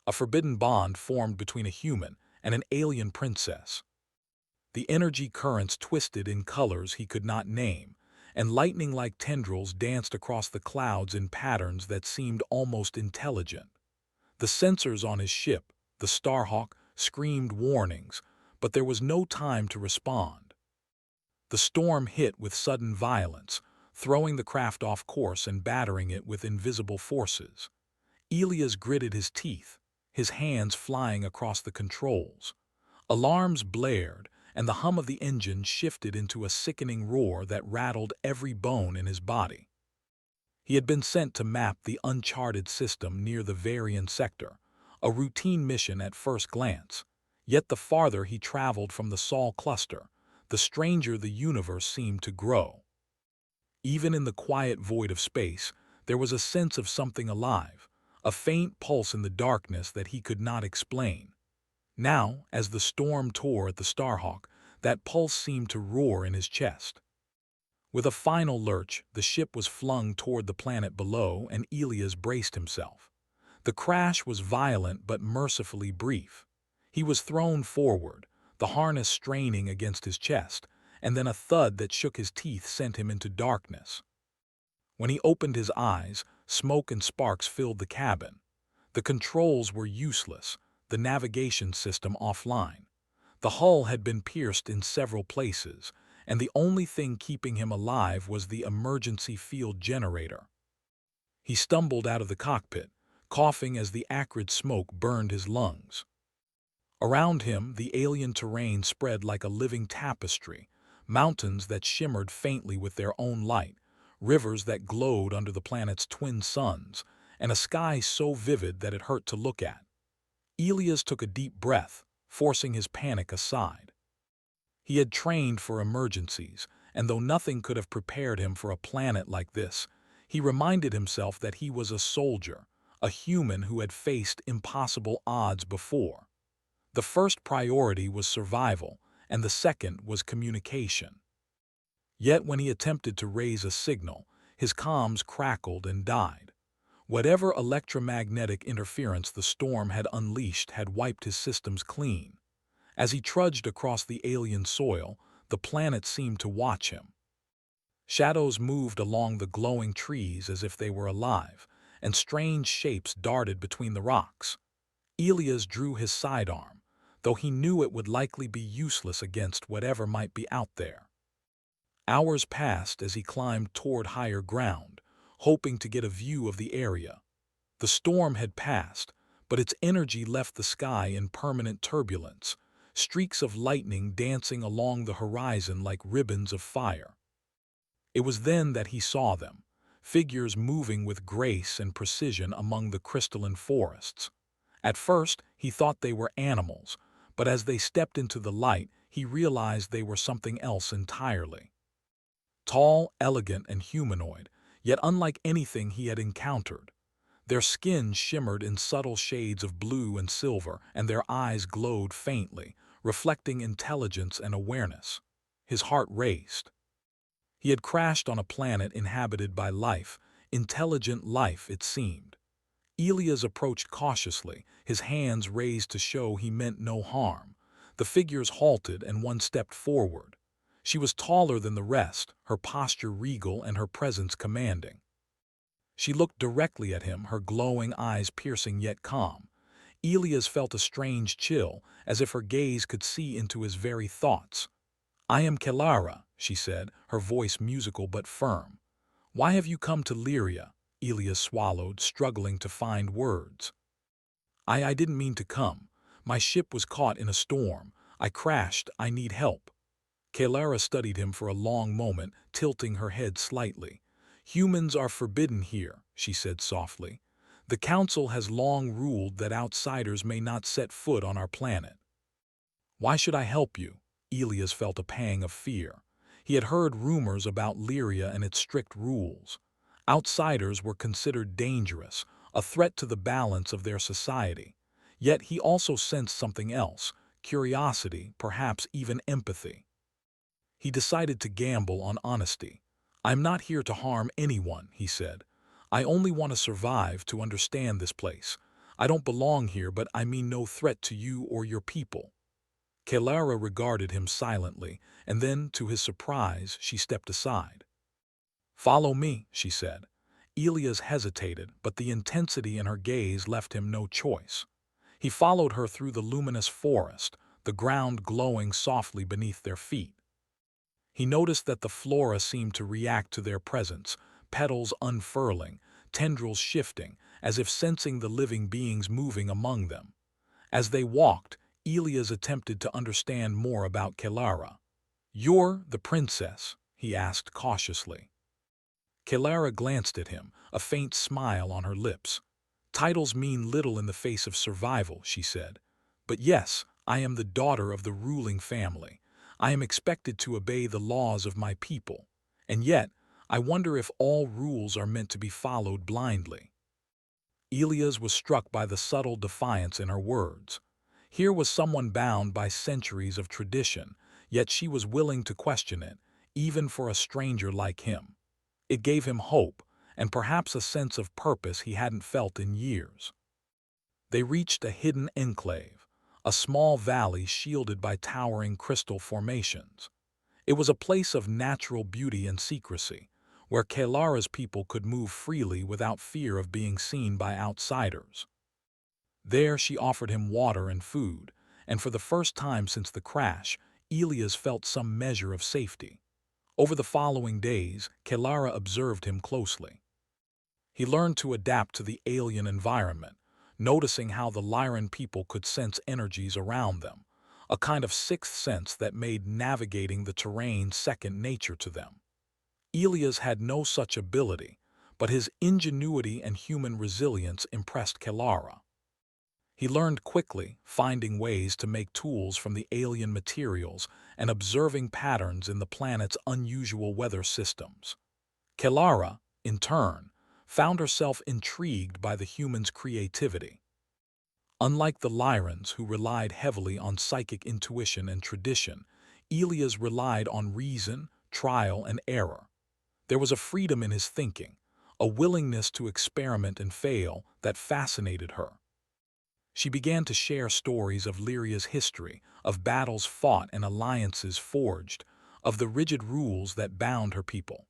A forbidden bond formed between a human and an alien princess. The energy currents twisted in colors he could not name, and lightning-like tendrils danced across the clouds in patterns that seemed almost intelligent. The sensors on his ship, the Starhawk, screamed warnings, but there was no time to respond. The storm hit with sudden violence, throwing the craft off course and battering it with invisible forces. Elias gritted his teeth, his hands flying across the controls. Alarms blared, and the hum of the engine shifted into a sickening roar that rattled every bone in his body. He had been sent to map the uncharted system near the Varian sector, a routine mission at first glance. Yet the farther he traveled from the Sol cluster, the stranger the universe seemed to grow. Even in the quiet void of space, there was a sense of something alive, a faint pulse in the darkness that he could not explain. Now, as the storm tore at the Starhawk, that pulse seemed to roar in his chest. With a final lurch, the ship was flung toward the planet below, and Elias braced himself. The crash was violent but mercifully brief. He was thrown forward, the harness straining against his chest, and then a thud that shook his teeth sent him into darkness. When he opened his eyes, smoke and sparks filled the cabin. The controls were useless, the navigation system offline. The hull had been pierced in several places, and the only thing keeping him alive was the emergency field generator. He stumbled out of the cockpit, coughing as the acrid smoke burned his lungs. Around him, the alien terrain spread like a living tapestry, mountains that shimmered faintly with their own light, rivers that glowed under the planet's twin suns, and a sky so vivid that it hurt to look at. Elias took a deep breath, forcing his panic aside. He had trained for emergencies, and though nothing could have prepared him for a planet like this, he reminded himself that he was a soldier, a human who had faced impossible odds before. The first priority was survival, and the second was communication. Yet when he attempted to raise a signal, his comms crackled and died. Whatever electromagnetic interference the storm had unleashed had wiped his systems clean. As he trudged across the alien soil, the planet seemed to watch him. Shadows moved along the glowing trees as if they were alive, and strange shapes darted between the rocks. Elias drew his sidearm, though he knew it would likely be useless against whatever might be out there. Hours passed as he climbed toward higher ground, hoping to get a view of the area. The storm had passed, but its energy left the sky in permanent turbulence, streaks of lightning dancing along the horizon like ribbons of fire. It was then that he saw them, figures moving with grace and precision among the crystalline forests. At first, he thought they were animals, but as they stepped into the light, he realized they were something else entirely. Tall, elegant, and humanoid, yet unlike anything he had encountered. Their skin shimmered in subtle shades of blue and silver, and their eyes glowed faintly, reflecting intelligence and awareness. His heart raced. He had crashed on a planet inhabited by life, intelligent life it seemed. Elias approached cautiously, his hands raised to show he meant no harm. The figures halted and one stepped forward. She was taller than the rest, her posture regal and her presence commanding. She looked directly at him, her glowing eyes piercing yet calm. Elias felt a strange chill, as if her gaze could see into his very thoughts. "I am Kelara," she said, her voice musical but firm. "Why have you come to Lyria?" Elias swallowed, struggling to find words. I didn't mean to come. My ship was caught in a storm. I crashed. I need help." Kelara studied him for a long moment, tilting her head slightly. "Humans are forbidden here," she said softly. "The Council has long ruled that outsiders may not set foot on our planet." "Why should I help you?" Elias felt a pang of fear. He had heard rumors about Lyria and its strict rules. Outsiders were considered dangerous, a threat to the balance of their society. Yet he also sensed something else, curiosity, perhaps even empathy. He decided to gamble on honesty. "I'm not here to harm anyone," he said. "I only want to survive, to understand this place. I don't belong here, but I mean no threat to you or your people." Kelara regarded him silently, and then, to his surprise, she stepped aside. "Follow me," she said. Elias hesitated, but the intensity in her gaze left him no choice. He followed her through the luminous forest, the ground glowing softly beneath their feet. He noticed that the flora seemed to react to their presence, petals unfurling, tendrils shifting, as if sensing the living beings moving among them. As they walked, Elias attempted to understand more about Kelara. "You're the princess?" he asked cautiously. Kelara glanced at him, a faint smile on her lips. "Titles mean little in the face of survival," she said. "But yes, I am the daughter of the ruling family. I am expected to obey the laws of my people. And yet, I wonder if all rules are meant to be followed blindly." Elias was struck by the subtle defiance in her words. Here was someone bound by centuries of tradition, yet she was willing to question it, even for a stranger like him. It gave him hope, and perhaps a sense of purpose he hadn't felt in years. They reached a hidden enclave, a small valley shielded by towering crystal formations. It was a place of natural beauty and secrecy, where Kelara's people could move freely without fear of being seen by outsiders. There she offered him water and food, and for the first time since the crash, Elias felt some measure of safety. Over the following days, Kelara observed him closely. He learned to adapt to the alien environment, noticing how the Lyran people could sense energies around them, a kind of sixth sense that made navigating the terrain second nature to them. Elias had no such ability, but his ingenuity and human resilience impressed Kelara. He learned quickly, finding ways to make tools from the alien materials and observing patterns in the planet's unusual weather systems. Kelara, in turn, found herself intrigued by the humans' creativity. Unlike the Lyrans, who relied heavily on psychic intuition and tradition, Elias relied on reason, trial, and error. There was a freedom in his thinking, a willingness to experiment and fail that fascinated her. She began to share stories of Lyria's history, of battles fought and alliances forged, of the rigid rules that bound her people.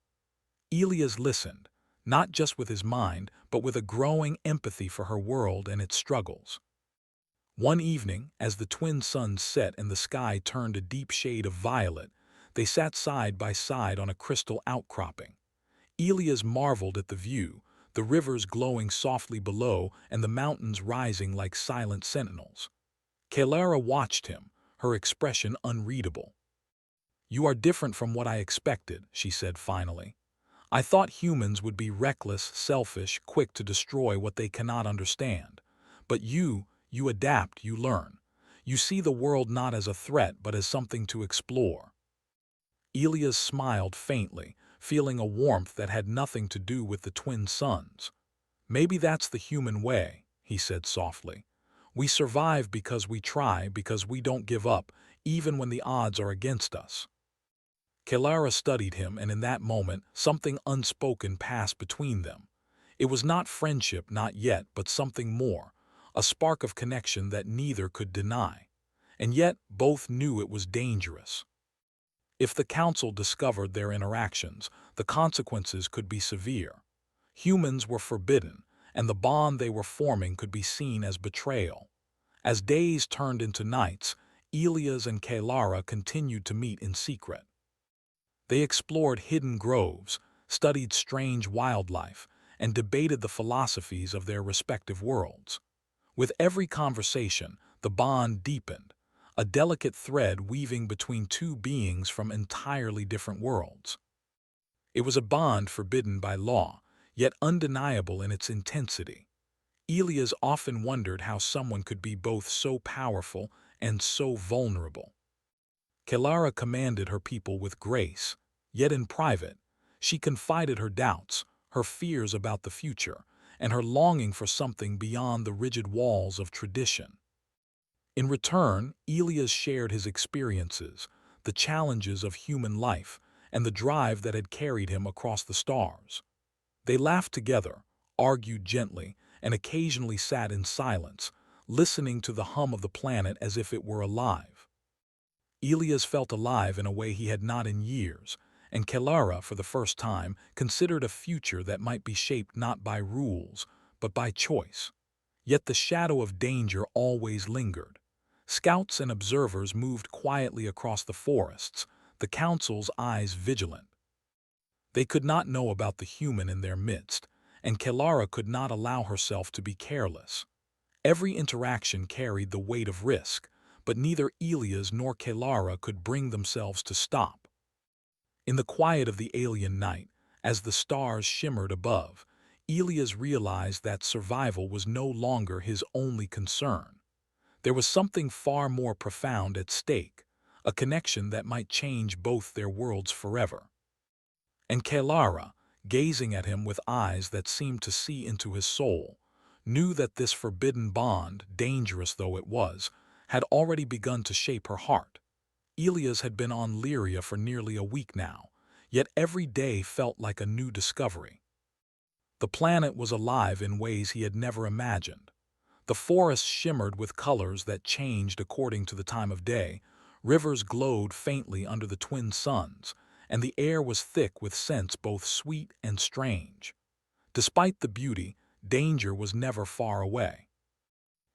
Elias listened, not just with his mind, but with a growing empathy for her world and its struggles. One evening, as the twin suns set and the sky turned a deep shade of violet, they sat side by side on a crystal outcropping. Elias marveled at the view, the rivers glowing softly below and the mountains rising like silent sentinels. Kelara watched him, her expression unreadable. "You are different from what I expected," she said finally. "I thought humans would be reckless, selfish, quick to destroy what they cannot understand. But you adapt, you learn. You see the world not as a threat but as something to explore." Elias smiled faintly, feeling a warmth that had nothing to do with the twin suns. "Maybe that's the human way," he said softly. "We survive because we try, because we don't give up, even when the odds are against us." Kelara studied him, and in that moment, something unspoken passed between them. It was not friendship, not yet, but something more, a spark of connection that neither could deny. And yet, both knew it was dangerous. If the council discovered their interactions, the consequences could be severe. Humans were forbidden, and the bond they were forming could be seen as betrayal. As days turned into nights, Elias and Kelara continued to meet in secret. They explored hidden groves, studied strange wildlife, and debated the philosophies of their respective worlds. With every conversation, the bond deepened, a delicate thread weaving between two beings from entirely different worlds. It was a bond forbidden by law, yet undeniable in its intensity. Elias often wondered how someone could be both so powerful and so vulnerable. Kelara commanded her people with grace, yet in private, she confided her doubts, her fears about the future, and her longing for something beyond the rigid walls of tradition. In return, Elias shared his experiences, the challenges of human life, and the drive that had carried him across the stars. They laughed together, argued gently, and occasionally sat in silence, listening to the hum of the planet as if it were alive. Elias felt alive in a way he had not in years, and Kelara, for the first time, considered a future that might be shaped not by rules, but by choice. Yet the shadow of danger always lingered. Scouts and observers moved quietly across the forests, the council's eyes vigilant. They could not know about the human in their midst, and Kelara could not allow herself to be careless. Every interaction carried the weight of risk, but neither Elias nor Kelara could bring themselves to stop. In the quiet of the alien night, as the stars shimmered above, Elias realized that survival was no longer his only concern. There was something far more profound at stake, a connection that might change both their worlds forever. And Kelara, gazing at him with eyes that seemed to see into his soul, knew that this forbidden bond, dangerous though it was, had already begun to shape her heart. Elias had been on Lyria for nearly a week now, yet every day felt like a new discovery. The planet was alive in ways he had never imagined. The forests shimmered with colors that changed according to the time of day, rivers glowed faintly under the twin suns, and the air was thick with scents both sweet and strange. Despite the beauty, danger was never far away.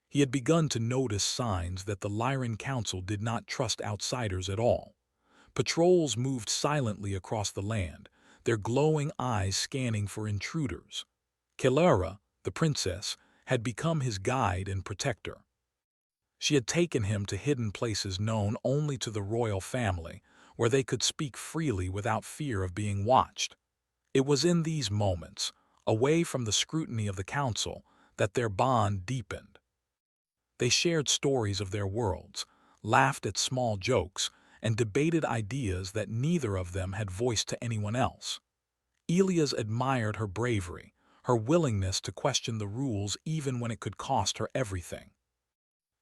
He had begun to notice signs that the Lyran Council did not trust outsiders at all. Patrols moved silently across the land, their glowing eyes scanning for intruders. Kelara, the princess, had become his guide and protector. She had taken him to hidden places known only to the royal family, where they could speak freely without fear of being watched. It was in these moments, away from the scrutiny of the council, that their bond deepened. They shared stories of their worlds, laughed at small jokes, and debated ideas that neither of them had voiced to anyone else. Elias admired her bravery, her willingness to question the rules even when it could cost her everything.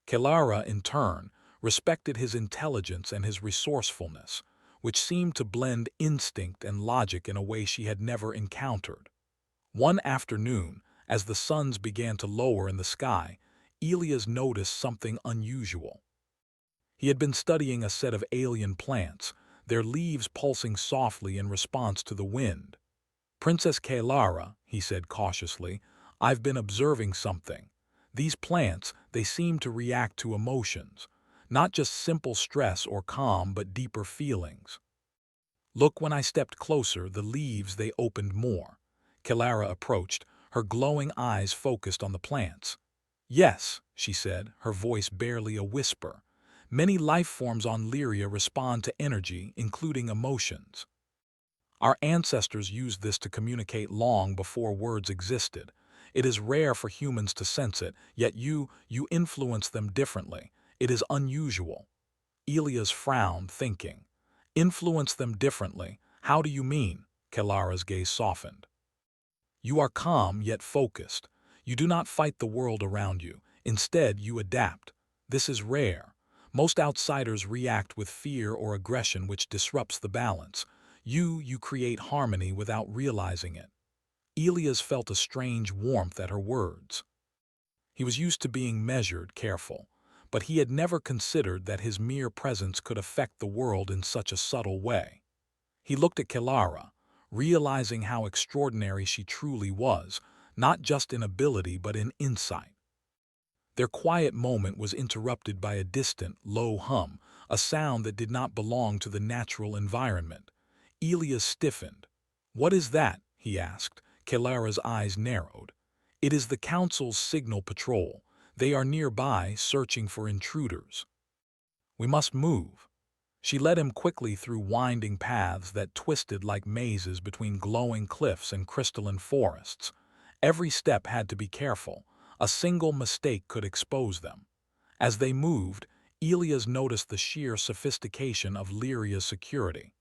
Kelara, in turn, respected his intelligence and his resourcefulness, which seemed to blend instinct and logic in a way she had never encountered. One afternoon, as the suns began to lower in the sky, Elias noticed something unusual. He had been studying a set of alien plants, their leaves pulsing softly in response to the wind. "Princess Kelara," he said cautiously, "I've been observing something. These plants, they seem to react to emotions, not just simple stress or calm, but deeper feelings. Look, when I stepped closer, the leaves, they opened more." Kelara approached, her glowing eyes focused on the plants. "Yes," she said, her voice barely a whisper. "Many life forms on Lyria respond to energy, including emotions. Our ancestors used this to communicate long before words existed. It is rare for humans to sense it, yet you influence them differently. It is unusual." Elias frowned, thinking. "Influence them differently? How do you mean?" Kelara's gaze softened. "You are calm yet focused. You do not fight the world around you. Instead, you adapt. This is rare. Most outsiders react with fear or aggression, which disrupts the balance. You create harmony without realizing it." Elias felt a strange warmth at her words. He was used to being measured, careful, but he had never considered that his mere presence could affect the world in such a subtle way. He looked at Kelara, realizing how extraordinary she truly was, not just in ability but in insight. Their quiet moment was interrupted by a distant, low hum, a sound that did not belong to the natural environment. Elias stiffened. "What is that?" he asked. Kelara's eyes narrowed. "It is the Council's signal patrol. They are nearby, searching for intruders. We must move." She led him quickly through winding paths that twisted like mazes between glowing cliffs and crystalline forests. Every step had to be careful. A single mistake could expose them. As they moved, Elias noticed the sheer sophistication of Lyria's security.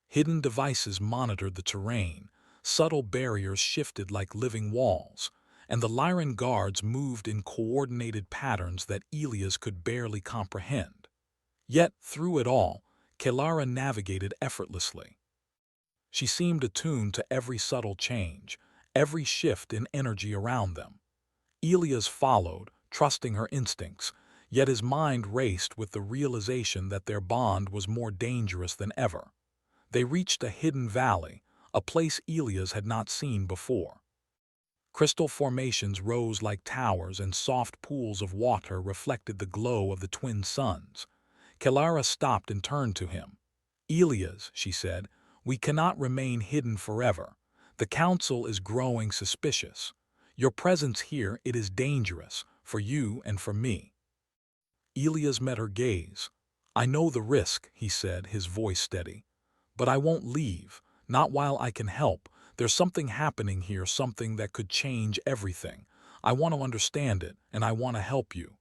Hidden devices monitored the terrain, subtle barriers shifted like living walls, and the Lyran guards moved in coordinated patterns that Elias could barely comprehend. Yet, through it all, Kelara navigated effortlessly. She seemed attuned to every subtle change, every shift in energy around them. Elias followed, trusting her instincts, yet his mind raced with the realization that their bond was more dangerous than ever. They reached a hidden valley, a place Elias had not seen before. Crystal formations rose like towers and soft pools of water reflected the glow of the twin suns. Kelara stopped and turned to him. "Elias," she said, "we cannot remain hidden forever. The council is growing suspicious. Your presence here, it is dangerous, for you and for me." Elias met her gaze. "I know the risk," he said, his voice steady. "But I won't leave, not while I can help. There's something happening here, something that could change everything. I want to understand it, and I want to help you."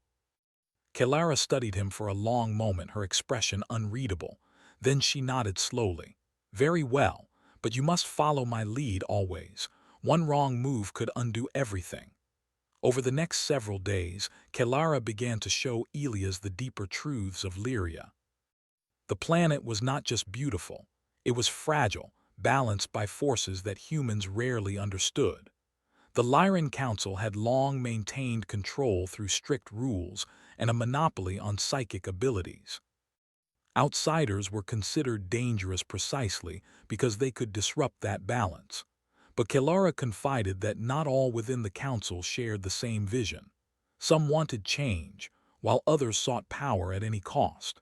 Kelara studied him for a long moment, her expression unreadable. Then she nodded slowly. "Very well, but you must follow my lead always. One wrong move could undo everything." Over the next several days, Kelara began to show Elias the deeper truths of Lyria. The planet was not just beautiful, it was fragile, balanced by forces that humans rarely understood. The Lyran Council had long maintained control through strict rules and a monopoly on psychic abilities. Outsiders were considered dangerous precisely because they could disrupt that balance. But Kelara confided that not all within the council shared the same vision. Some wanted change, while others sought power at any cost.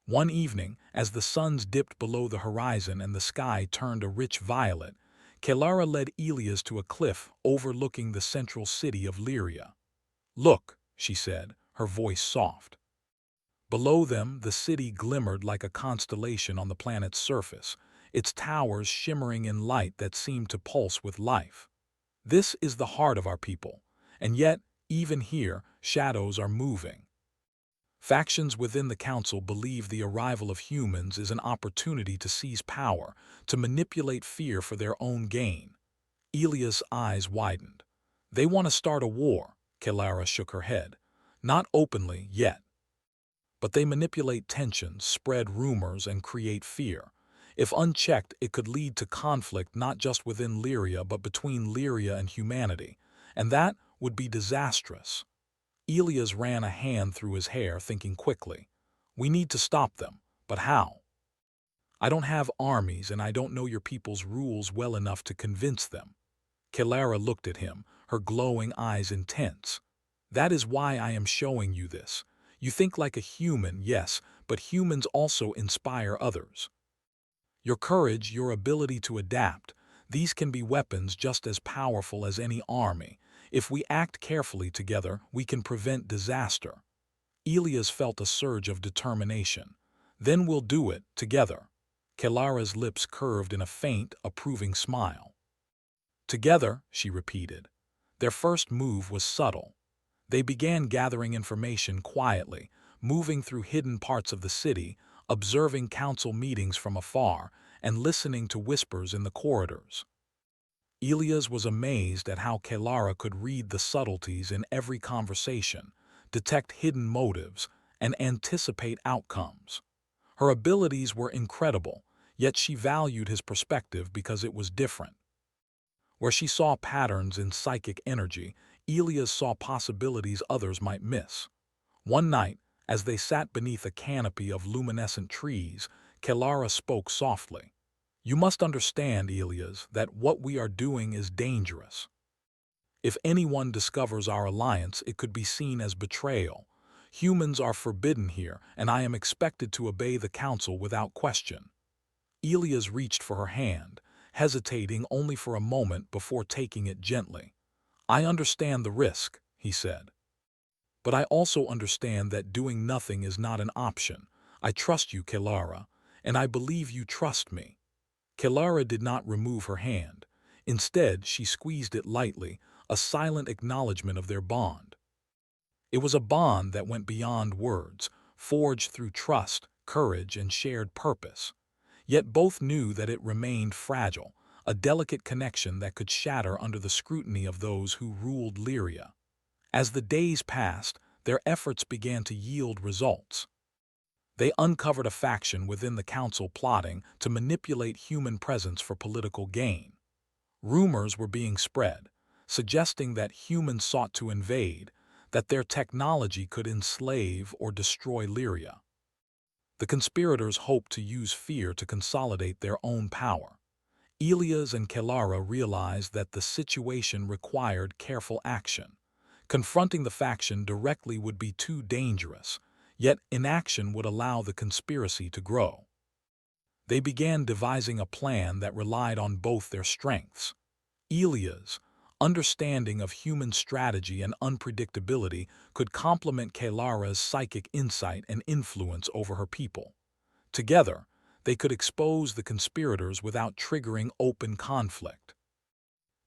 One evening, as the suns dipped below the horizon and the sky turned a rich violet, Kelara led Elias to a cliff overlooking the central city of Lyria. "Look," she said, her voice soft. Below them, the city glimmered like a constellation on the planet's surface, its towers shimmering in light that seemed to pulse with life. "This is the heart of our people, and yet, even here, shadows are moving." Factions within the council believe the arrival of humans is an opportunity to seize power, to manipulate fear for their own gain. Elias' eyes widened. "They want to start a war," Kelara shook her head. "Not openly, yet. But they manipulate tensions, spread rumors, and create fear. If unchecked, it could lead to conflict not just within Lyria but between Lyria and humanity, and that would be disastrous." Elias ran a hand through his hair, thinking quickly. "We need to stop them, but how? I don't have armies and I don't know your people's rules well enough to convince them." Kelara looked at him, her glowing eyes intense. "That is why I am showing you this. You think like a human, yes, but humans also inspire others. Your courage, your ability to adapt, these can be weapons just as powerful as any army. If we act carefully together, we can prevent disaster." Elias felt a surge of determination. "Then we'll do it, together." Kelara's lips curved in a faint, approving smile. "Together," she repeated. Their first move was subtle. They began gathering information quietly, moving through hidden parts of the city, observing council meetings from afar, and listening to whispers in the corridors. Elias was amazed at how Kelara could read the subtleties in every conversation, detect hidden motives, and anticipate outcomes. Her abilities were incredible, yet she valued his perspective because it was different. Where she saw patterns in psychic energy, Elias saw possibilities others might miss. One night, as they sat beneath a canopy of luminescent trees, Kelara spoke softly. "You must understand, Elias, that what we are doing is dangerous. If anyone discovers our alliance, it could be seen as betrayal. Humans are forbidden here, and I am expected to obey the council without question." Elias reached for her hand, hesitating only for a moment before taking it gently. "I understand the risk," he said. "But I also understand that doing nothing is not an option. I trust you, Kelara, and I believe you trust me." Kelara did not remove her hand. Instead, she squeezed it lightly, a silent acknowledgement of their bond. It was a bond that went beyond words, forged through trust, courage, and shared purpose. Yet both knew that it remained fragile, a delicate connection that could shatter under the scrutiny of those who ruled Lyria. As the days passed, their efforts began to yield results. They uncovered a faction within the council plotting to manipulate human presence for political gain. Rumors were being spread. suggesting that humans sought to invade, that their technology could enslave or destroy Lyria. The conspirators hoped to use fear to consolidate their own power. Elias and Kelara realized that the situation required careful action. Confronting the faction directly would be too dangerous, yet inaction would allow the conspiracy to grow. They began devising a plan that relied on both their strengths. Elia's understanding of human strategy and unpredictability could complement Kelara's psychic insight and influence over her people. Together, they could expose the conspirators without triggering open conflict.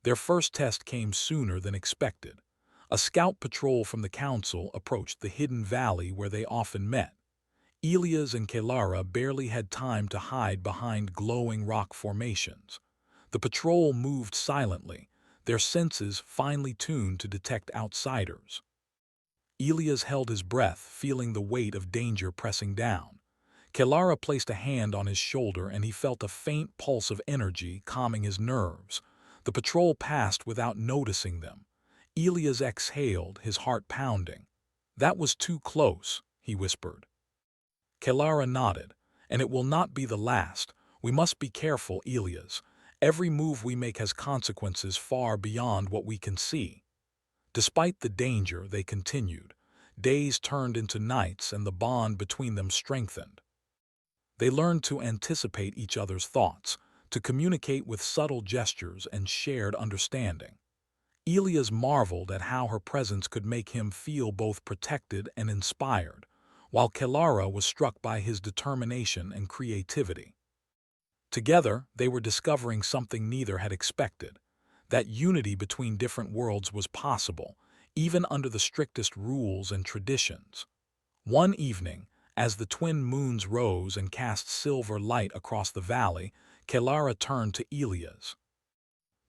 Their first test came sooner than expected. A scout patrol from the council approached the hidden valley where they often met. Elias and Kelara barely had time to hide behind glowing rock formations. The patrol moved silently, their senses finely tuned to detect outsiders. Elias held his breath, feeling the weight of danger pressing down. Kelara placed a hand on his shoulder and he felt a faint pulse of energy calming his nerves. The patrol passed without noticing them. Elias exhaled, his heart pounding. "That was too close," he whispered. Kelara nodded. "And it will not be the last. We must be careful, Elias. Every move we make has consequences far beyond what we can see." Despite the danger, they continued. Days turned into nights and the bond between them strengthened. They learned to anticipate each other's thoughts, to communicate with subtle gestures and shared understanding. Elias marveled at how her presence could make him feel both protected and inspired, while Kelara was struck by his determination and creativity. Together, they were discovering something neither had expected, that unity between different worlds was possible, even under the strictest rules and traditions. One evening, as the twin moons rose and cast silver light across the valley, Kelara turned to Elias.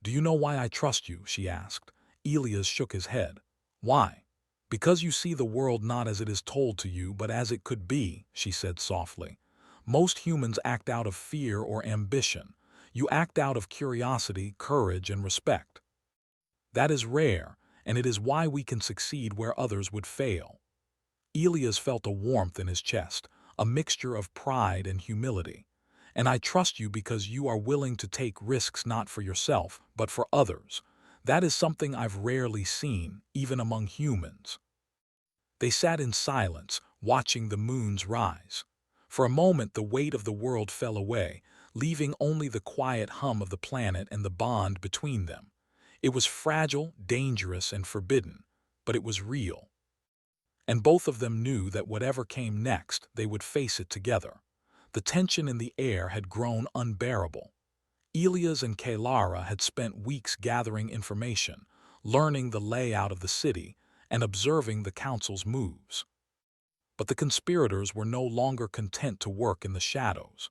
"Do you know why I trust you?" she asked. Elias shook his head. "Why?" "Because you see the world not as it is told to you, but as it could be," she said softly. "Most humans act out of fear or ambition. You act out of curiosity, courage, and respect. That is rare, and it is why we can succeed where others would fail." Elias felt a warmth in his chest, a mixture of pride and humility. "And I trust you because you are willing to take risks not for yourself, but for others. That is something I've rarely seen, even among humans." They sat in silence, watching the moons rise. For a moment the weight of the world fell away, leaving only the quiet hum of the planet and the bond between them. It was fragile, dangerous, and forbidden, but it was real. And both of them knew that whatever came next, they would face it together. The tension in the air had grown unbearable. Elias and Kelara had spent weeks gathering information, learning the layout of the city, and observing the council's moves. But the conspirators were no longer content to work in the shadows.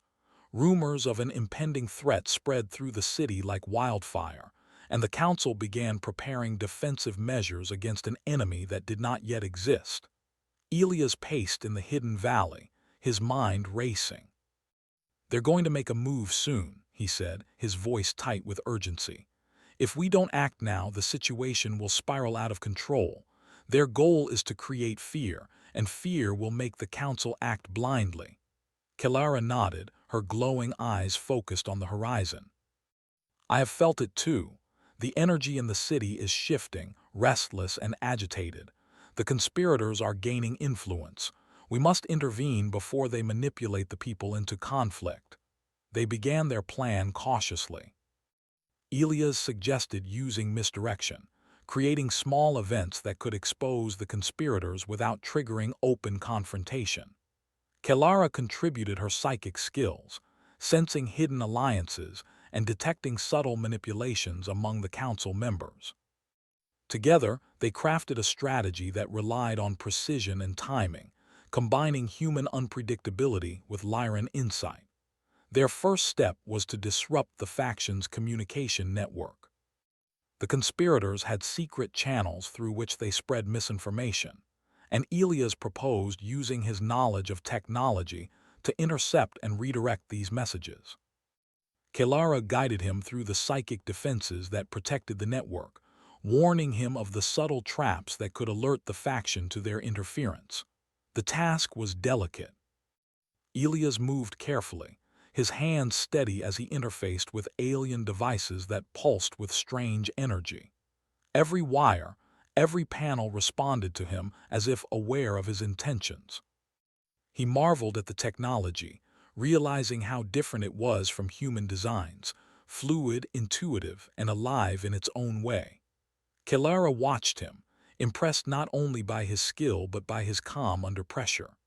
Rumors of an impending threat spread through the city like wildfire, and the council began preparing defensive measures against an enemy that did not yet exist. Elias paced in the hidden valley, his mind racing. "They're going to make a move soon," he said, his voice tight with urgency. "If we don't act now, the situation will spiral out of control. Their goal is to create fear, and fear will make the council act blindly." Kelara nodded, her glowing eyes focused on the horizon. "I have felt it too. The energy in the city is shifting, restless and agitated. The conspirators are gaining influence. We must intervene before they manipulate the people into conflict." They began their plan cautiously. Elias suggested using misdirection, creating small events that could expose the conspirators without triggering open confrontation. Kelara contributed her psychic skills, sensing hidden alliances and detecting subtle manipulations among the council members. Together, they crafted a strategy that relied on precision and timing, combining human unpredictability with Lyran insight. Their first step was to disrupt the faction's communication network. The conspirators had secret channels through which they spread misinformation, and Elias proposed using his knowledge of technology to intercept and redirect these messages. Kelara guided him through the psychic defenses that protected the network, warning him of the subtle traps that could alert the faction to their interference. The task was delicate. Elias moved carefully, his hands steady as he interfaced with alien devices that pulsed with strange energy. Every wire, every panel responded to him as if aware of his intentions. He marveled at the technology, realizing how different it was from human designs, fluid, intuitive, and alive in its own way. Kelara watched him, impressed not only by his skill but by his calm under pressure.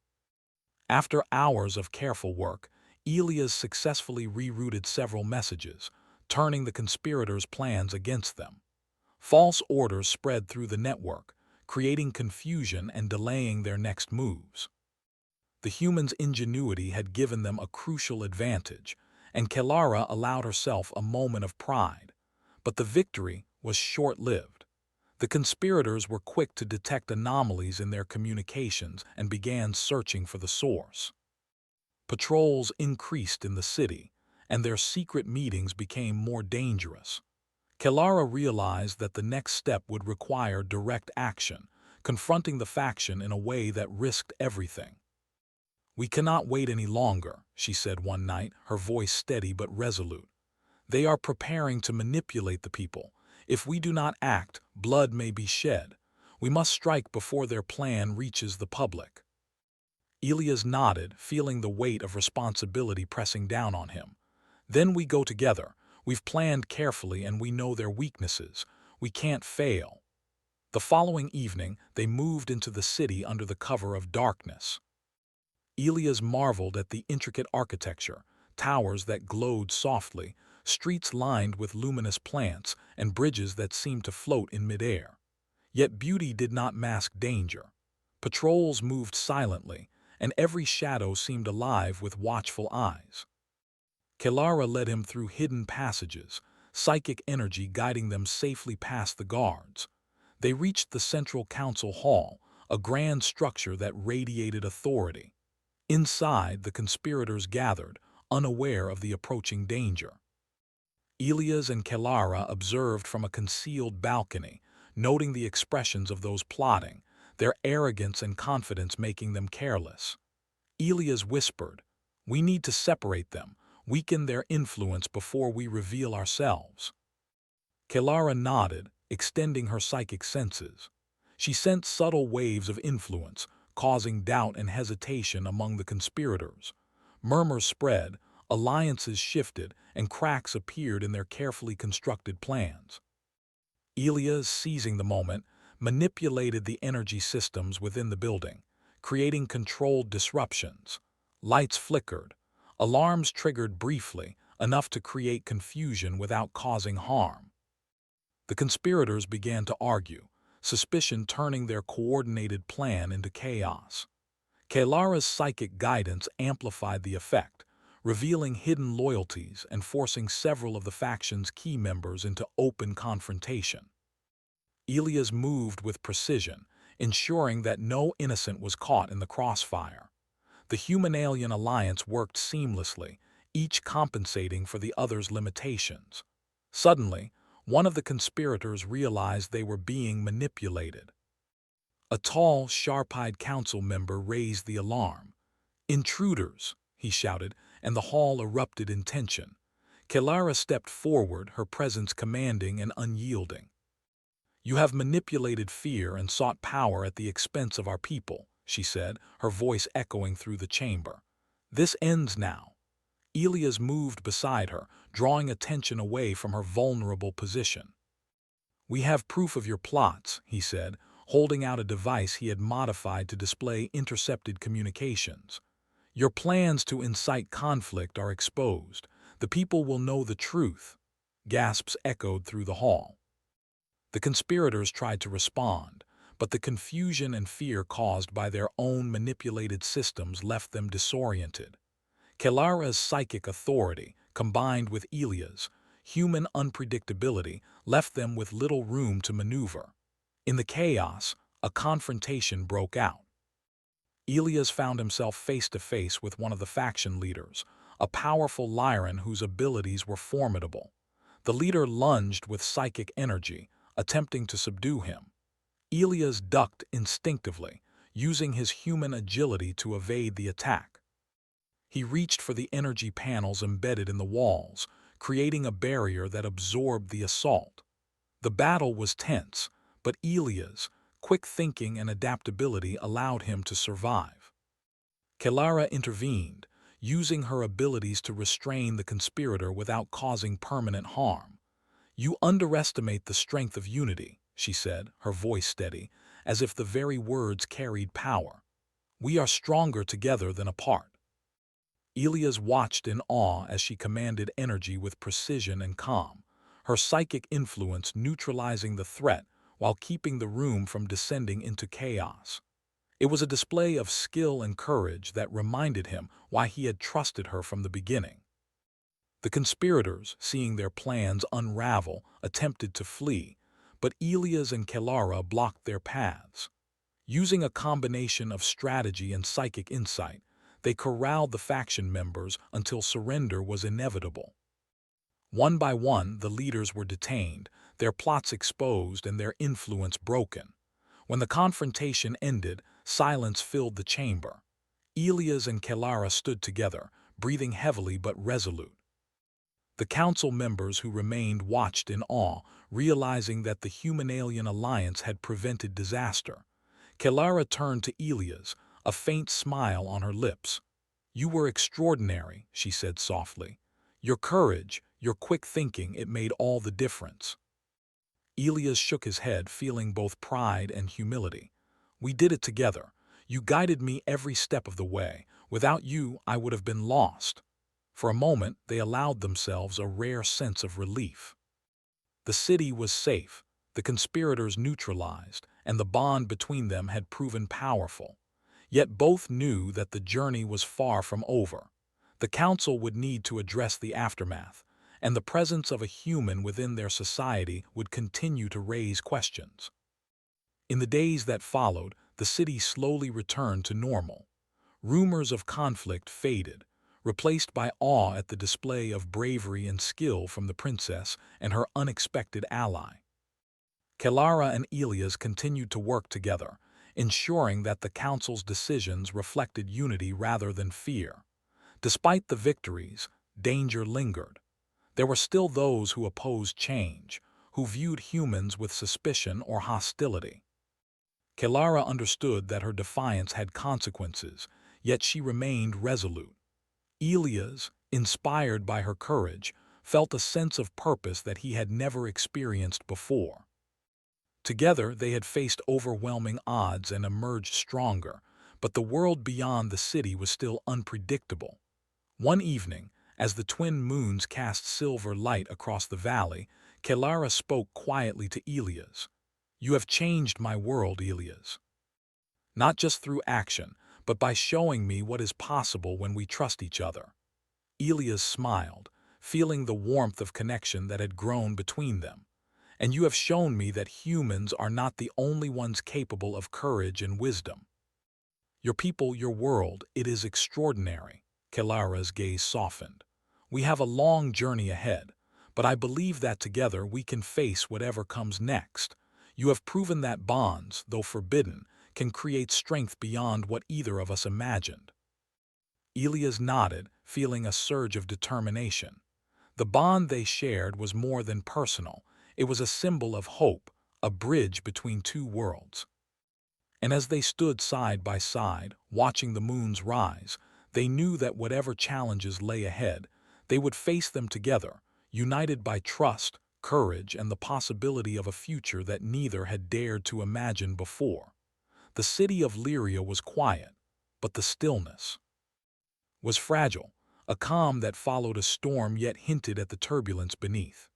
After hours of careful work, Elias successfully rerouted several messages, turning the conspirators' plans against them. False orders spread through the network, creating confusion and delaying their next moves. The humans' ingenuity had given them a crucial advantage, and Kelara allowed herself a moment of pride. But the victory was short-lived. The conspirators were quick to detect anomalies in their communications and began searching for the source. Patrols increased in the city, and their secret meetings became more dangerous. Kelara realized that the next step would require direct action, confronting the faction in a way that risked everything. "We cannot wait any longer," she said one night, her voice steady but resolute. "They are preparing to manipulate the people. If we do not act, blood may be shed. We must strike before their plan reaches the public." Elias nodded, feeling the weight of responsibility pressing down on him. "Then we go together. We've planned carefully and we know their weaknesses. We can't fail." The following evening, they moved into the city under the cover of darkness. Elias marveled at the intricate architecture, towers that glowed softly, streets lined with luminous plants, and bridges that seemed to float in midair. Yet beauty did not mask danger. Patrols moved silently, and every shadow seemed alive with watchful eyes. Kelara led him through hidden passages, psychic energy guiding them safely past the guards. They reached the Central Council Hall, a grand structure that radiated authority. Inside, the conspirators gathered, unaware of the approaching danger. Elias and Kelara observed from a concealed balcony, noting the expressions of those plotting, their arrogance and confidence making them careless. Elias whispered, "We need to separate them, weaken their influence before we reveal ourselves." Kelara nodded, extending her psychic senses. She sensed subtle waves of influence, causing doubt and hesitation among the conspirators. Murmurs spread, alliances shifted, and cracks appeared in their carefully constructed plans. Elias, seizing the moment, manipulated the energy systems within the building, creating controlled disruptions. Lights flickered, alarms triggered briefly, enough to create confusion without causing harm. The conspirators began to argue, suspicion turning their coordinated plan into chaos. Kelara's psychic guidance amplified the effect, revealing hidden loyalties and forcing several of the faction's key members into open confrontation. Elias moved with precision, ensuring that no innocent was caught in the crossfire. The human-alien alliance worked seamlessly, each compensating for the other's limitations. Suddenly, one of the conspirators realized they were being manipulated. A tall, sharp-eyed council member raised the alarm. "Intruders!" he shouted, and the hall erupted in tension. Kelara stepped forward, her presence commanding and unyielding. "You have manipulated fear and sought power at the expense of our people," she said, her voice echoing through the chamber. "This ends now." Elias moved beside her, drawing attention away from her vulnerable position. "We have proof of your plots," he said, holding out a device he had modified to display intercepted communications. "Your plans to incite conflict are exposed. The people will know the truth." Gasps echoed through the hall. The conspirators tried to respond, but the confusion and fear caused by their own manipulated systems left them disoriented. Kelara's psychic authority, combined with Elia's human unpredictability, left them with little room to maneuver. In the chaos, a confrontation broke out. Elias found himself face to face with one of the faction leaders, a powerful Lyran whose abilities were formidable. The leader lunged with psychic energy, attempting to subdue him. Elias ducked instinctively, using his human agility to evade the attack. He reached for the energy panels embedded in the walls, creating a barrier that absorbed the assault. The battle was tense, but Elias' quick thinking and adaptability allowed him to survive. Kelara intervened, using her abilities to restrain the conspirator without causing permanent harm. "You underestimate the strength of unity," she said, her voice steady, as if the very words carried power. "We are stronger together than apart." Elias watched in awe as she commanded energy with precision and calm, her psychic influence neutralizing the threat while keeping the room from descending into chaos. It was a display of skill and courage that reminded him why he had trusted her from the beginning. The conspirators, seeing their plans unravel, attempted to flee, but Elias and Kelara blocked their paths. Using a combination of strategy and psychic insight, they corralled the faction members until surrender was inevitable. One by one, the leaders were detained, their plots exposed and their influence broken. When the confrontation ended, silence filled the chamber. Elias and Kelara stood together, breathing heavily but resolute. The council members who remained watched in awe, realizing that the human-alien alliance had prevented disaster. Kelara turned to Elias, a faint smile on her lips. "You were extraordinary," she said softly. "Your courage, your quick thinking, it made all the difference." Elias shook his head, feeling both pride and humility. "We did it together. You guided me every step of the way. Without you, I would have been lost." For a moment, they allowed themselves a rare sense of relief. The city was safe, the conspirators neutralized, and the bond between them had proven powerful. Yet both knew that the journey was far from over. The council would need to address the aftermath, and the presence of a human within their society would continue to raise questions. In the days that followed, the city slowly returned to normal. Rumors of conflict faded, replaced by awe at the display of bravery and skill from the princess and her unexpected ally. Kelara and Elias continued to work together, ensuring that the council's decisions reflected unity rather than fear. Despite the victories, danger lingered. There were still those who opposed change, who viewed humans with suspicion or hostility. Kelara understood that her defiance had consequences, yet she remained resolute. Elias, inspired by her courage, felt a sense of purpose that he had never experienced before. Together, they had faced overwhelming odds and emerged stronger, but the world beyond the city was still unpredictable. One evening, as the twin moons cast silver light across the valley, Kelara spoke quietly to Elias. "You have changed my world, Elias. Not just through action, but by showing me what is possible when we trust each other." Elias smiled, feeling the warmth of connection that had grown between them. "And you have shown me that humans are not the only ones capable of courage and wisdom. Your people, your world, it is extraordinary." Kelara's gaze softened. "We have a long journey ahead, but I believe that together we can face whatever comes next. You have proven that bonds, though forbidden, can create strength beyond what either of us imagined." Elias nodded, feeling a surge of determination. The bond they shared was more than personal. It was a symbol of hope, a bridge between two worlds. And as they stood side by side, watching the moons rise, they knew that whatever challenges lay ahead, they would face them together, united by trust, courage, and the possibility of a future that neither had dared to imagine before. The city of Lyria was quiet, but the stillness was fragile, a calm that followed a storm yet hinted at the turbulence beneath.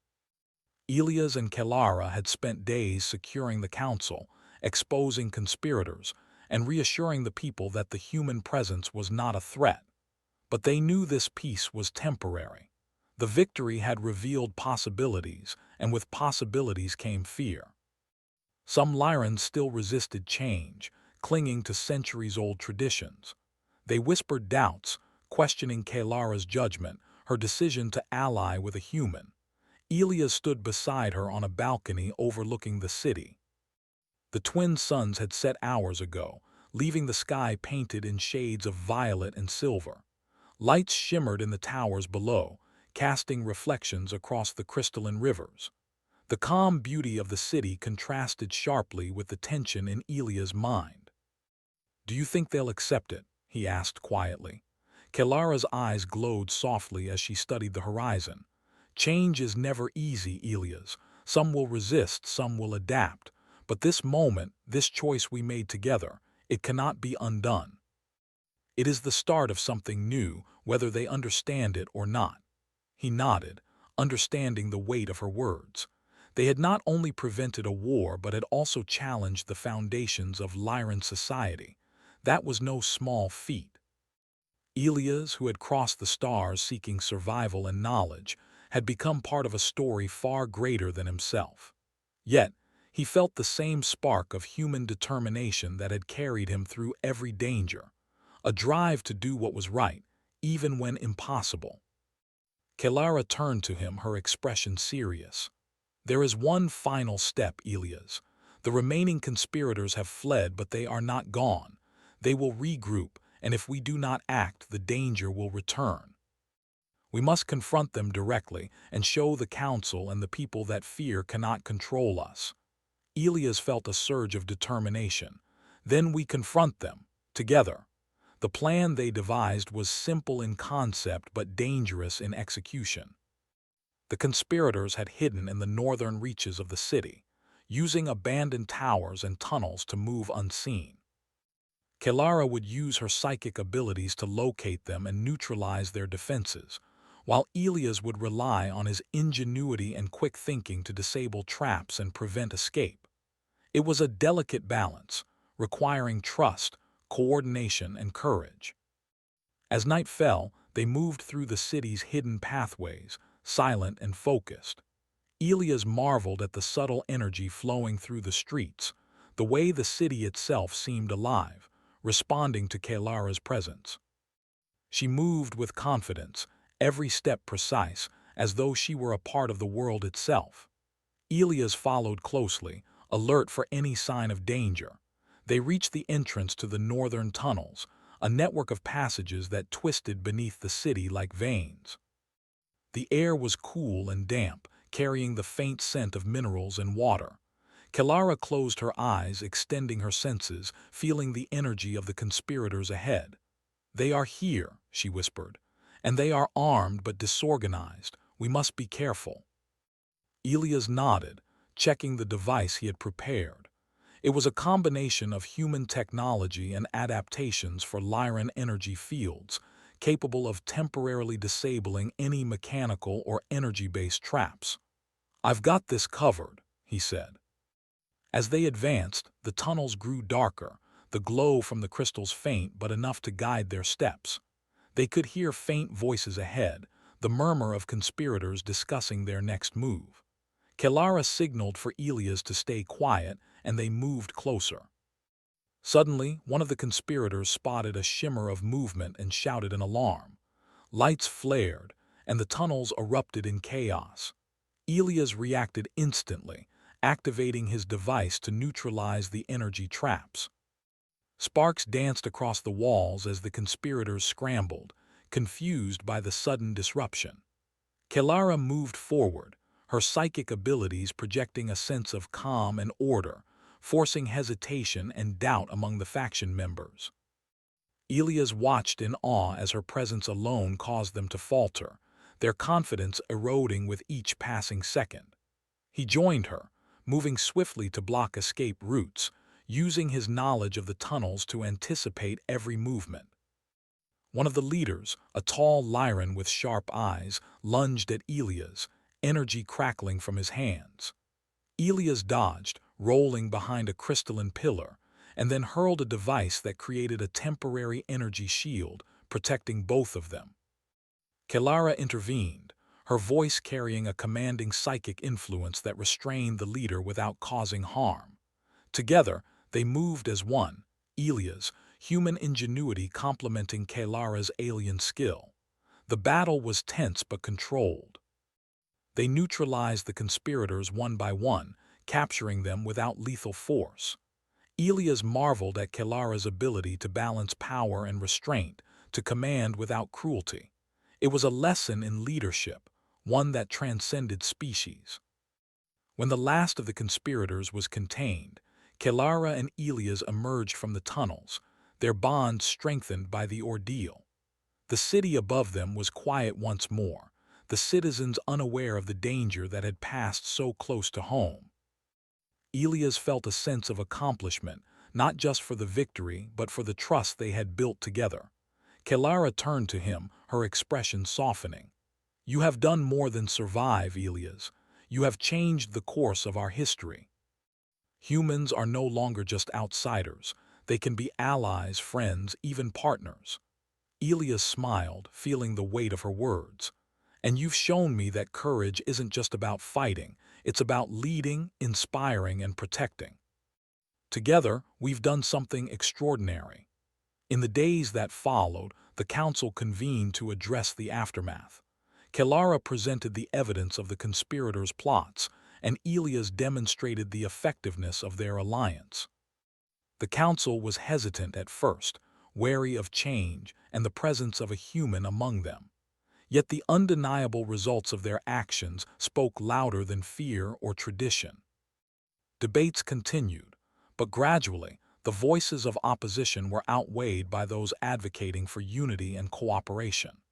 Elias and Kelara had spent days securing the council, exposing conspirators, and reassuring the people that the human presence was not a threat. But they knew this peace was temporary. The victory had revealed possibilities, and with possibilities came fear. Some Lyrans still resisted change, clinging to centuries-old traditions. They whispered doubts, questioning Kelara's judgment, her decision to ally with a human. Elias stood beside her on a balcony overlooking the city. The twin suns had set hours ago, leaving the sky painted in shades of violet and silver. Lights shimmered in the towers below, casting reflections across the crystalline rivers. The calm beauty of the city contrasted sharply with the tension in Elia's mind. "Do you think they'll accept it?" he asked quietly. Kelara's eyes glowed softly as she studied the horizon. "Change is never easy, Elias. Some will resist, some will adapt. But this moment, this choice we made together, it cannot be undone. It is the start of something new, whether they understand it or not." He nodded, understanding the weight of her words. They had not only prevented a war but had also challenged the foundations of Lyran society. That was no small feat. Elias, who had crossed the stars seeking survival and knowledge, had become part of a story far greater than himself. Yet, he felt the same spark of human determination that had carried him through every danger, a drive to do what was right, even when impossible. Kelara turned to him, her expression serious. "There is one final step, Elias. The remaining conspirators have fled, but they are not gone. They will regroup, and if we do not act, the danger will return. We must confront them directly and show the council and the people that fear cannot control us." Elias felt a surge of determination. "Then we confront them, together." The plan they devised was simple in concept but dangerous in execution. The conspirators had hidden in the northern reaches of the city, using abandoned towers and tunnels to move unseen. Kelara would use her psychic abilities to locate them and neutralize their defenses, while Elias would rely on his ingenuity and quick thinking to disable traps and prevent escape. It was a delicate balance, requiring trust, coordination, and courage. As night fell, they moved through the city's hidden pathways, silent and focused. Elias marveled at the subtle energy flowing through the streets, the way the city itself seemed alive, responding to Kelara's presence. She moved with confidence, every step precise, as though she were a part of the world itself. Elias followed closely, alert for any sign of danger. They reached the entrance to the northern tunnels, a network of passages that twisted beneath the city like veins. The air was cool and damp, carrying the faint scent of minerals and water. Kelara closed her eyes, extending her senses, feeling the energy of the conspirators ahead. "They are here," she whispered, "and they are armed but disorganized. We must be careful." Elias nodded, checking the device he had prepared. It was a combination of human technology and adaptations for Lyran energy fields, capable of temporarily disabling any mechanical or energy-based traps. "I've got this covered," he said. As they advanced, the tunnels grew darker, the glow from the crystals faint but enough to guide their steps. They could hear faint voices ahead, the murmur of conspirators discussing their next move. Kelara signaled for Elias to stay quiet, and they moved closer. Suddenly, one of the conspirators spotted a shimmer of movement and shouted an alarm. Lights flared, and the tunnels erupted in chaos. Elias reacted instantly, activating his device to neutralize the energy traps. Sparks danced across the walls as the conspirators scrambled, confused by the sudden disruption. Kelara moved forward, her psychic abilities projecting a sense of calm and order, forcing hesitation and doubt among the faction members. Elias watched in awe as her presence alone caused them to falter, their confidence eroding with each passing second. He joined her, moving swiftly to block escape routes, using his knowledge of the tunnels to anticipate every movement. One of the leaders, a tall Lyran with sharp eyes, lunged at Elias, energy crackling from his hands. Elias dodged, rolling behind a crystalline pillar, and then hurled a device that created a temporary energy shield, protecting both of them. Kelara intervened, her voice carrying a commanding psychic influence that restrained the leader without causing harm. Together, they moved as one, Elias, human ingenuity complementing Kelara's alien skill. The battle was tense but controlled. They neutralized the conspirators one by one, capturing them without lethal force. Elias marveled at Kelara's ability to balance power and restraint, to command without cruelty. It was a lesson in leadership, one that transcended species. When the last of the conspirators was contained, Kelara and Elias emerged from the tunnels, their bond strengthened by the ordeal. The city above them was quiet once more, the citizens unaware of the danger that had passed so close to home. Elias felt a sense of accomplishment, not just for the victory, but for the trust they had built together. Kelara turned to him, her expression softening. "You have done more than survive, Elias. You have changed the course of our history. Humans are no longer just outsiders. They can be allies, friends, even partners." Elias smiled, feeling the weight of her words. "And you've shown me that courage isn't just about fighting. It's about leading, inspiring, and protecting. Together, we've done something extraordinary." In the days that followed, the council convened to address the aftermath. Kelara presented the evidence of the conspirators' plots, and Elias demonstrated the effectiveness of their alliance. The council was hesitant at first, wary of change and the presence of a human among them. Yet the undeniable results of their actions spoke louder than fear or tradition. Debates continued, but gradually, the voices of opposition were outweighed by those advocating for unity and cooperation.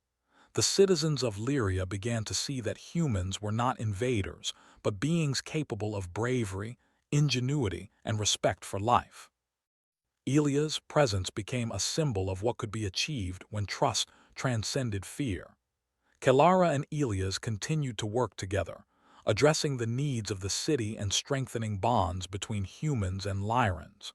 The citizens of Lyria began to see that humans were not invaders, but beings capable of bravery, ingenuity, and respect for life. Elia's presence became a symbol of what could be achieved when trust transcended fear. Kelara and Elias continued to work together, addressing the needs of the city and strengthening bonds between humans and Lyrans.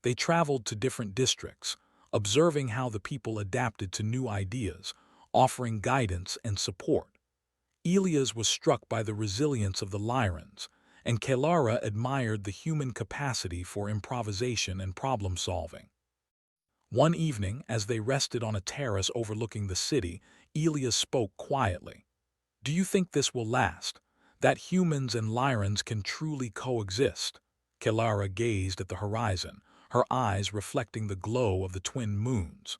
They traveled to different districts, observing how the people adapted to new ideas, offering guidance and support. Elias was struck by the resilience of the Lyrans, and Kelara admired the human capacity for improvisation and problem-solving. One evening, as they rested on a terrace overlooking the city, Elias spoke quietly. "Do you think this will last? That humans and Lyrans can truly coexist?" Kelara gazed at the horizon, her eyes reflecting the glow of the twin moons.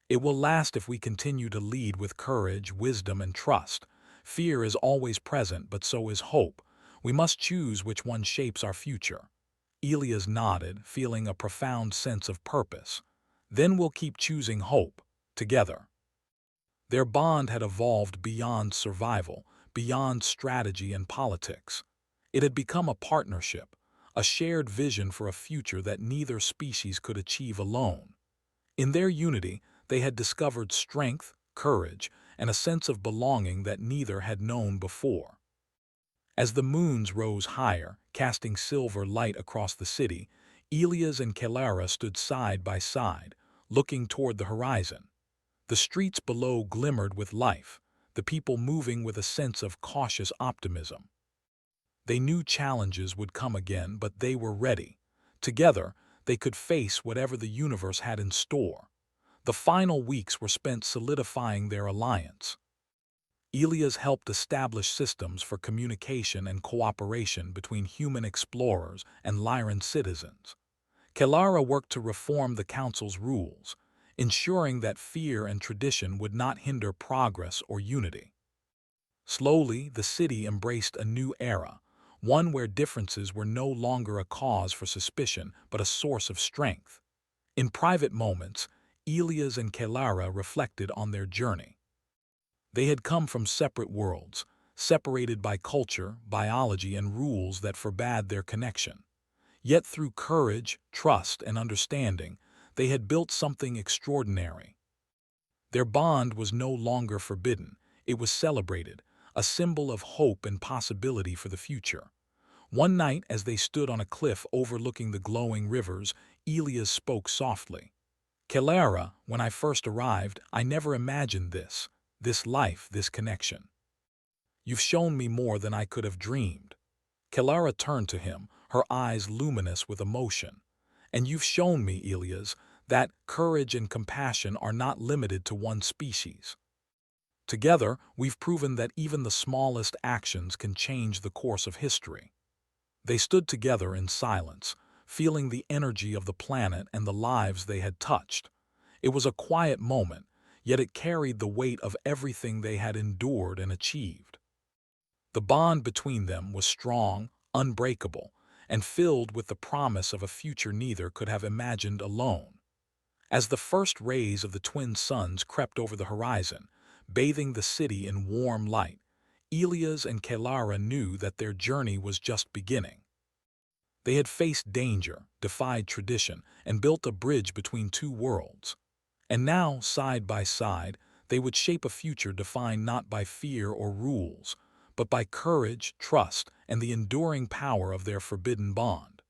"It will last if we continue to lead with courage, wisdom, and trust. Fear is always present, but so is hope. We must choose which one shapes our future." Elias nodded, feeling a profound sense of purpose. "Then we'll keep choosing hope, together." Their bond had evolved beyond survival, beyond strategy and politics. It had become a partnership, a shared vision for a future that neither species could achieve alone. In their unity, they had discovered strength, courage, and a sense of belonging that neither had known before. As the moons rose higher, casting silver light across the city, Elias and Kelara stood side by side, looking toward the horizon. The streets below glimmered with life, the people moving with a sense of cautious optimism. They knew challenges would come again, but they were ready. Together, they could face whatever the universe had in store. The final weeks were spent solidifying their alliance. Elias helped establish systems for communication and cooperation between human explorers and Lyran citizens. Kelara worked to reform the council's rules, ensuring that fear and tradition would not hinder progress or unity. Slowly, the city embraced a new era, one where differences were no longer a cause for suspicion but a source of strength. In private moments, Elias and Kelara reflected on their journey. They had come from separate worlds, separated by culture, biology, and rules that forbade their connection. Yet through courage, trust, and understanding, they had built something extraordinary. Their bond was no longer forbidden, it was celebrated, a symbol of hope and possibility for the future. One night, as they stood on a cliff overlooking the glowing rivers, Elias spoke softly. "Kelara, when I first arrived, I never imagined this life, this connection. You've shown me more than I could have dreamed." Kelara turned to him, her eyes luminous with emotion. "And you've shown me, Elias, that courage and compassion are not limited to one species." Together, we've proven that even the smallest actions can change the course of history. They stood together in silence, feeling the energy of the planet and the lives they had touched. It was a quiet moment, yet it carried the weight of everything they had endured and achieved. The bond between them was strong, unbreakable, and filled with the promise of a future neither could have imagined alone. As the first rays of the twin suns crept over the horizon, bathing the city in warm light, Elias and Kelara knew that their journey was just beginning. They had faced danger, defied tradition, and built a bridge between two worlds. And now, side by side, they would shape a future defined not by fear or rules, but by courage, trust, and the enduring power of their forbidden bond.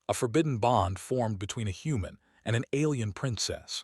A forbidden bond formed between a human and an alien princess.